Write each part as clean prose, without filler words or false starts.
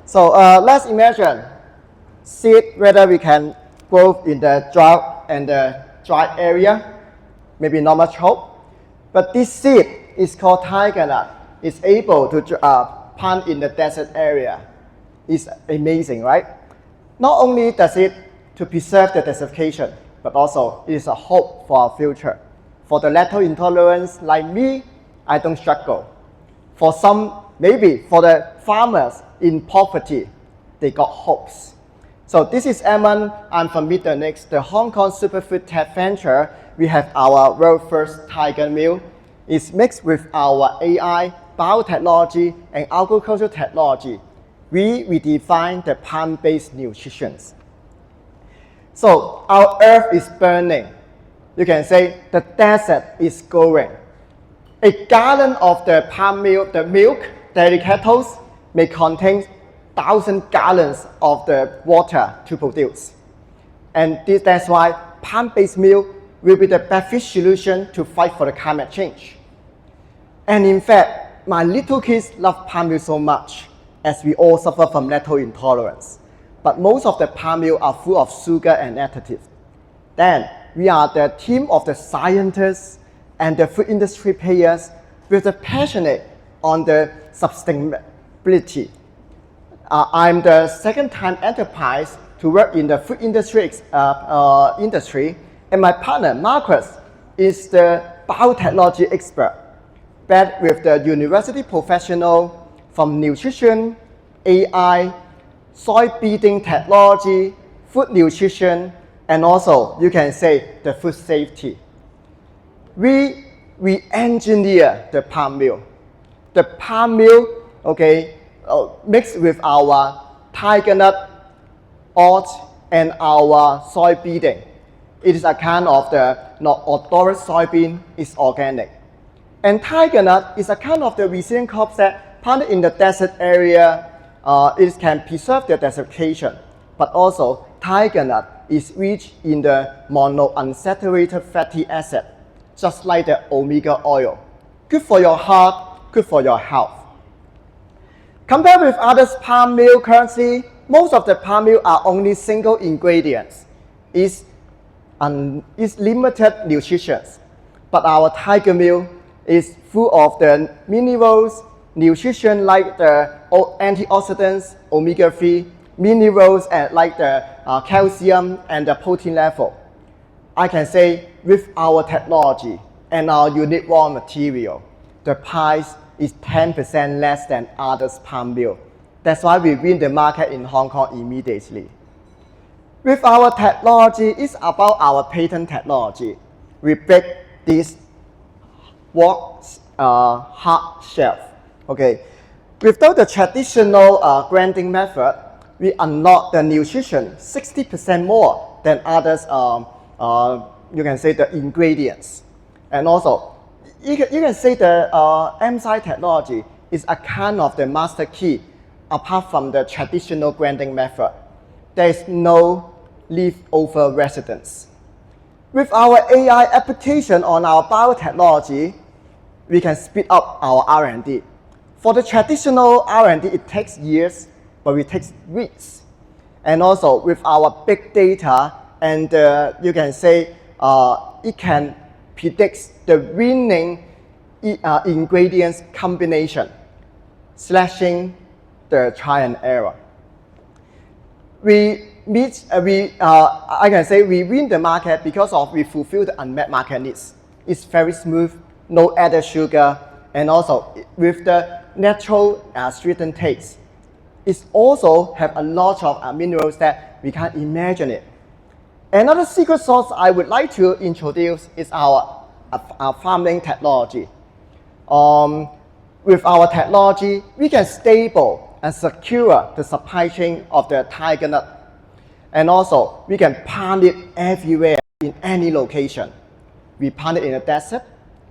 So let's imagine seed whether we can grow in the drought and the dry area, maybe not much hope. But this seed is called tiger nut. It's able to plant in the desert area. It's amazing, right? Not only does it to preserve the desertification, but also it is a hope for our future. For the lactose intolerance like me, I don't struggle. For some, maybe for the farmers in poverty, they got hopes. So this is Edmund. I'm from Middlenix, the Hong Kong Superfood Tech Venture. We have our world first TIGA MILK. It's mixed with our AI, biotechnology, and agricultural technology. We redefine the plant-based nutrition. So our earth is burning. You can say the desert is going. A gallon of the palm milk, the milk, dairy cattle, may contain 1,000 gallons of the water to produce. And that's why plant-based milk will be the best solution to fight for the climate change. And in fact, my little kids love palm milk so much, as we all suffer from lactose intolerance. But most of the palm milk are full of sugar and additives. Then we are the team of the scientists and the food industry players with a passionate on the sustainability. I'm the second-time enterprise to work in the food industry, and my partner Marcus is the biotechnology expert, backed with the university professional from nutrition, AI, soil beating technology, food nutrition, and also you can say the food safety. We engineer the palm milk. The palm milk, mixed with our tiger nut, oat, and our soy beating. It is a kind of the not odorous soybean, is organic. And tiger nut is a kind of the resilient crops that planted in the desert area. It can preserve the desertification, but also tiger nut is rich in the monounsaturated fatty acid, just like the omega oil. Good for your heart, good for your health. Compared with other palm milk currently, most of the palm milk are only single ingredients. It's limited nutrition. But our tiger milk is full of the minerals, nutrition like the antioxidants, omega-3, minerals like the calcium and the protein level. I can say with our technology and our unique raw material, the price is 10% less than others palm milk. That's why we win the market in Hong Kong immediately. With our technology, it's about our patent technology. We break this hard shelf. Without the traditional grinding method, we unlock the nutrition 60% more than others. You can say the ingredients, and also you can say the enzyme technology is a kind of the master key. Apart from the traditional grinding method, there is no leftover residence. With our AI application on our biotechnology, we can speed up our R&D. For the traditional R&D, it takes years, but it takes weeks. And also with our big data, and you can say it can predict the winning ingredients combination, slashing the try and error. I can say we win the market because we fulfill the unmet market needs. It's very smooth, no added sugar, and also with the natural sweetened taste. It also have a lot of minerals that we can't imagine it. Another secret sauce I would like to introduce is our farming technology. With our technology, we can stable and secure the supply chain of the tiger nut. And also, we can plant it everywhere in any location. We plant it in the desert.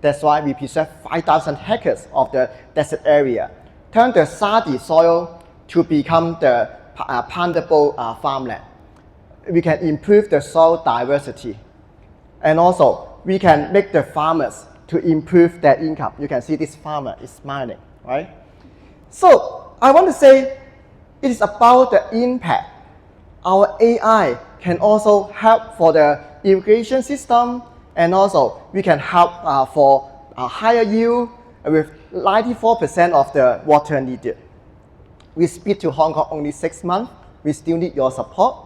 That's why we preserve 5,000 hectares of the desert area. Turn the sandy soil to become the plantable farmland. We can improve the soil diversity. And also, we can make the farmers to improve their income. You can see this farmer is smiling, right? So I want to say It is about the impact. Our AI can also help for the irrigation system, and also we can help for a higher yield with 94% of the water needed. We speak to Hong Kong only 6 months. We still need your support.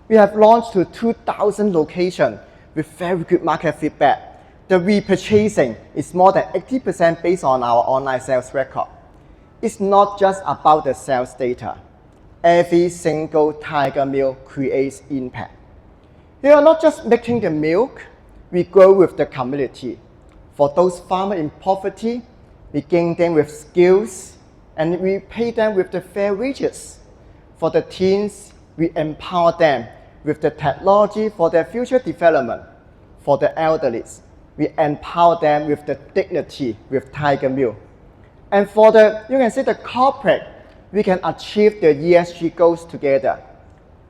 We have launched to 2,000 locations with very good market feedback. The repurchasing is more than 80% based on our online sales record. It's not just about the sales data. Every single TIGA milk creates impact. We are not just making the milk, we grow with the community. For those farmers in poverty, we gain them with skills and we pay them with the fair wages. For the teens, we empower them with the technology for their future development. For the elderly, we empower them with the dignity with TIGA milk. And for the, you can say the corporate, we can achieve the ESG goals together.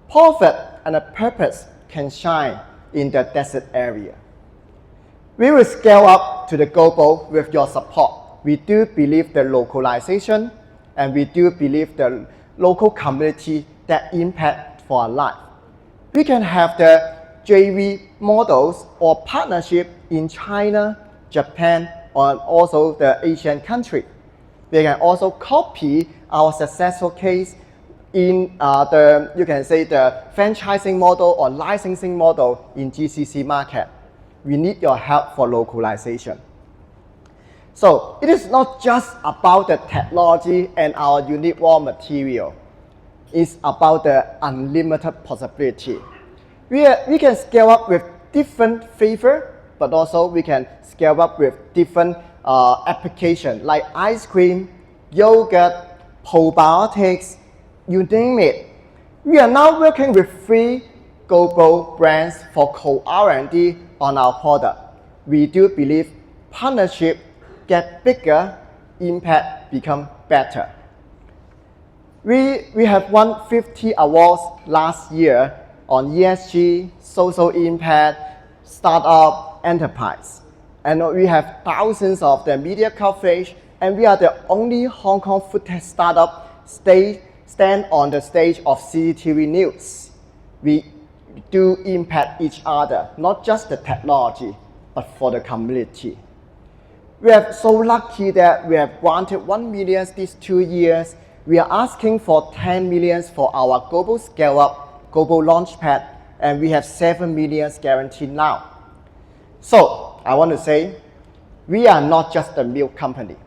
Profit and a purpose can shine in the desert area. We will scale up to the global with your support. We do believe the localization and we do believe the local community that impact for our life. We can have the JV models or partnership in China, Japan, and also the Asian country. They can also copy our successful case in you can say the franchising model or licensing model in GCC market. We need your help for localization. So it is not just about the technology and our unique raw material. It's about the unlimited possibility. We can scale up with different flavor, but also we can scale up with different application like ice cream, yogurt, probiotics, you name it. We are now working with 3 global brands for co-R&D on our product. We do believe partnership get bigger, impact become better. We have won 50 awards last year on ESG, social impact, startup, enterprise. And we have thousands of the media coverage, and we are the only Hong Kong food tech startup stand on the stage of CCTV News. We do impact each other, not just the technology, but for the community. We are so lucky that we have granted 1 million these 2 years. We are asking for 10 million for our global scale-up, global launchpad, and we have 7 million guaranteed now. So I want to say, we are not just a milk company.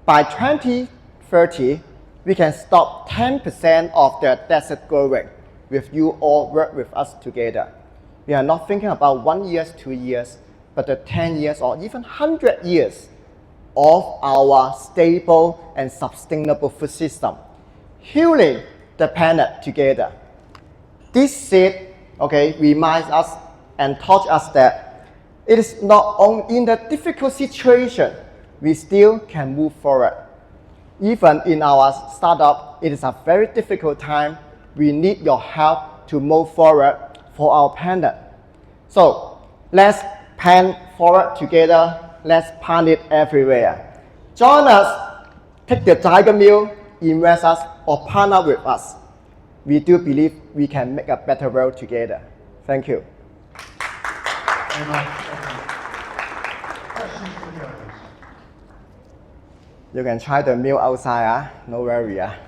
By 2030, we can stop 10% of the desert growing if you all work with us together. We are not thinking about 1 year, 2 years, but the 10 years or even 100 years of our stable and sustainable food system, healing the planet together. This seed, reminds us and taught us that it is not only in the difficult situation, we still can move forward. Even in our startup, it is a very difficult time. We need your help to move forward for our planet. So let's plan forward together. Let's plant it everywhere. Join us, take the TIGA milk, invest us, or partner with us. We do believe we can make a better world together. Thank you. Very much. Questions from the audience? You can try the milk outside, no worry. Okay,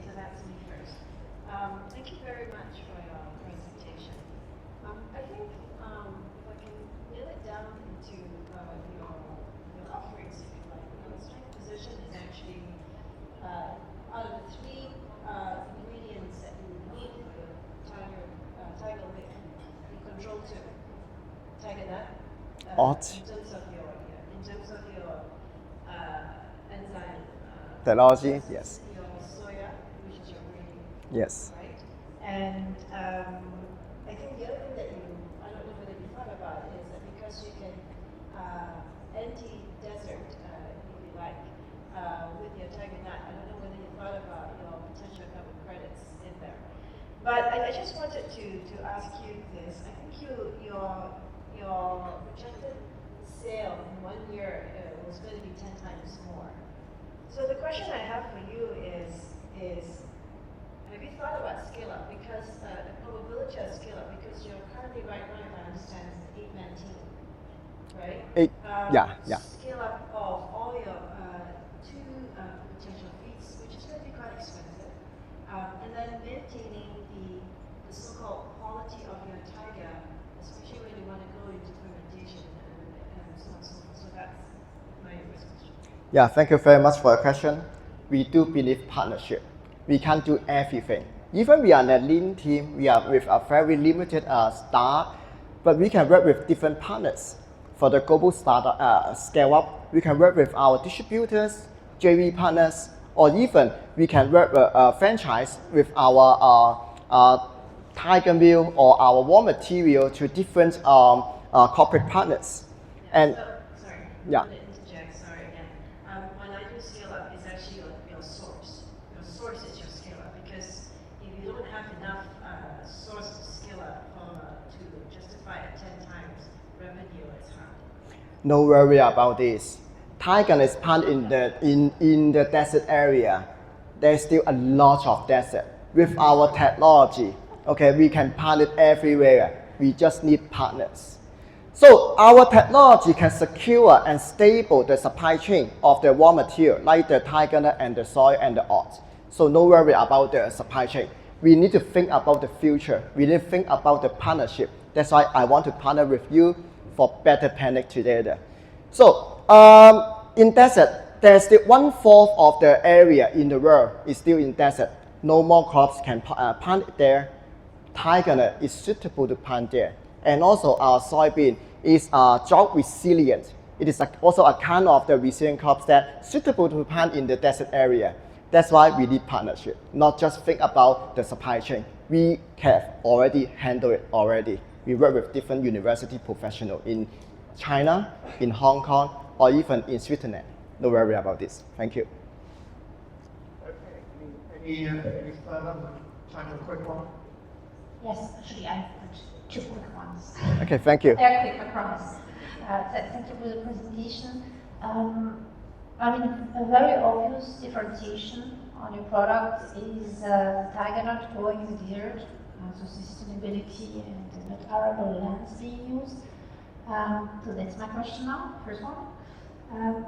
so that's me first. Thank you very much for your presentation. I think if I can nail it down into your offerings, if you like, your strength position is actually out of the 3 ingredients that you need for your TIGA milk, you control 2. TIGA nut, in terms of your enzyme technology, yes. your soya, which is your grain, Yes. right? And I think the other thing that I don't know whether you thought about is that because you can anti-desert, if you like, with your TIGA nut, I don't know whether you thought about your potential carbon credits in there. But I just wanted to ask you this. I think your projected sale in 1 year was going to be 10 times more. So the question I have for you is company right now, if I understand, is an 8-man team, right? Yeah. Scale up of all your two potential feeds, which is going to be quite expensive, and then maintaining the so-called quality of your TIGA, especially when you want to go into fermentation and so on and so forth. So that's my first question. Yeah, thank you very much for your question. We do believe partnership. We can't do everything. Even we are a lean team, we are with a very limited staff, but we can work with different partners. For the global startup scale up, we can work with our distributors, JV partners, or even we can work franchise with our TIGA MILK or our raw material to different corporate partners. And Sorry. yeah. I'm going to interject, sorry again. When I do scale up, it's actually your source. Your source is your scale up, because if you don't have enough source to scale up to justify at 10 times revenue, it's hard. No worry about this. TIGA is plant in the desert area. There's still a lot of desert. With our technology, okay, we can plant it everywhere. We just need partners. So our technology can secure and stable the supply chain of the raw material like the tiger nut and the soy and the oats. So no worry about the supply chain. We need to think about the future. We need to think about the partnership. That's why I want to partner with you for better planet together. So in desert, there's still 1/4 of the area in the world is still in desert. No more crops can plant there. Tiger nut is suitable to plant there. And also our soybean is drought resilient. It is also a kind of the resilient crops that suitable to plant in the desert area. That's why we need partnership, not just think about the supply chain. We have already handled it already. We work with different university professionals in China, in Hong Kong, or even in Switzerland. No worry about this. Thank you. Okay, any further? Time for a quick one. Yes, actually, I have two quick ones. Okay, thank you. They're quick, I promise. Thank you for the presentation. I mean, a very obvious differentiation on your product is tiger nut growing in the desert, so sustainability and not arable lands being used. So that's my question now, first one.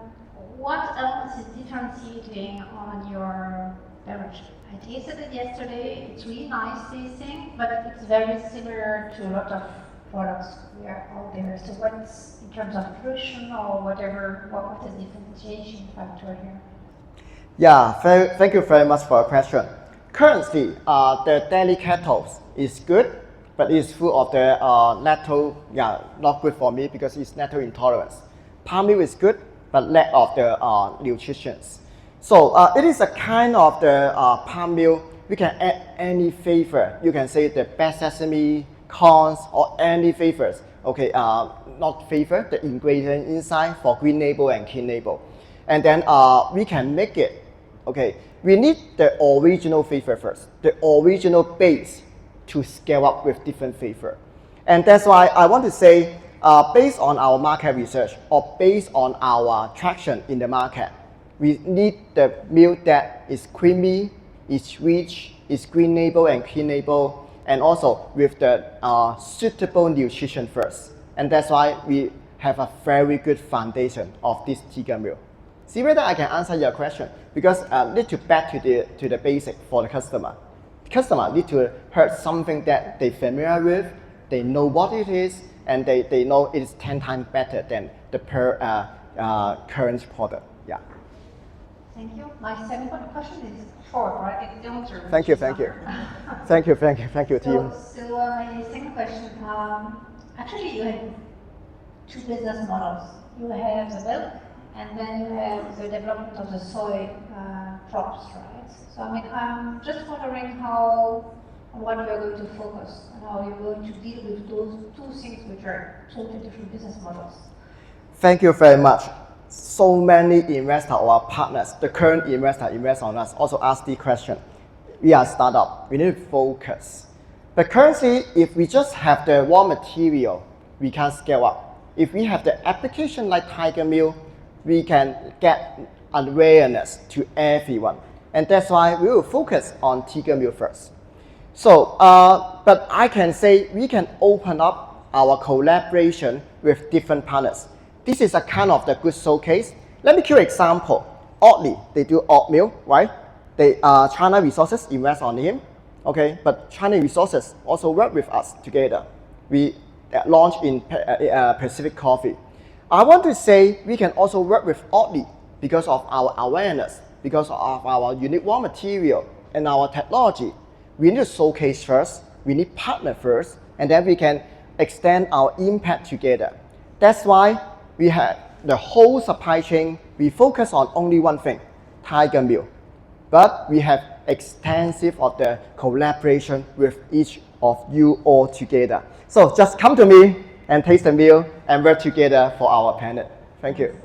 What else is differentiating on your beverage? I tasted it yesterday, it's really nice tasting, but it's very similar to a lot of products we are out there. So what's, in terms of nutrition or whatever, what is the differentiation factor here? Yeah, thank you very much for your question. Currently, the dairy cattle is good, but it's full of the lactose, not good for me because it's lactose intolerance. Palm milk is good, but lack of the nutrition. So it is a kind of the palm milk. We can add any flavor. You can say the best sesame, corns, or any flavors. Okay, not flavor, the ingredient inside for green label and clean label. And then we can make it. Okay, we need the original flavor first, the original base to scale up with different flavor. And that's why I want to say, based on our market research or based on our traction in the market, we need the milk that is creamy, is rich, is green label and clean label, and also with the suitable nutrition first. And that's why we have a very good foundation of this TIGA milk. See whether I can answer your question, because need to back to the basic for the customer. Customer need to hear something that they familiar with, they know what it is, and they know it is 10 times better than the current product. Yeah. Thank you. My second question is short, right? It's the answer. Thank you. Thank you, team. So my second question, actually you have two business models. You have the milk, and then you have the development of the soy crops, right? So I mean, I'm just wondering on what you are going to focus and how you're going to deal with those two things which are totally different business models. Thank you very much. So many investors or partners, the current investor invest on us, also ask the question. We are a startup, we need to focus. But currently, if we just have the raw material, we can't scale up. If we have the application like TIGA milk, we can get awareness to everyone. And that's why we will focus on TIGA milk first. So, but I can say we can open up our collaboration with different partners. This is a kind of the good showcase. Let me give you an example. Oatly, they do oatmeal, right? China Resources invest on him, okay? But China Resources also work with us together. We launch in Pacific Coffee. I want to say we can also work with Oatly because of our awareness, because of our unique raw material and our technology. We need to showcase first, we need partner first, and then we can extend our impact together. That's why we have the whole supply chain, we focus on only one thing, TIGA MILK. But we have extensive of the collaboration with each of you all together. So just come to me and taste the meal and work together for our planet. Thank you.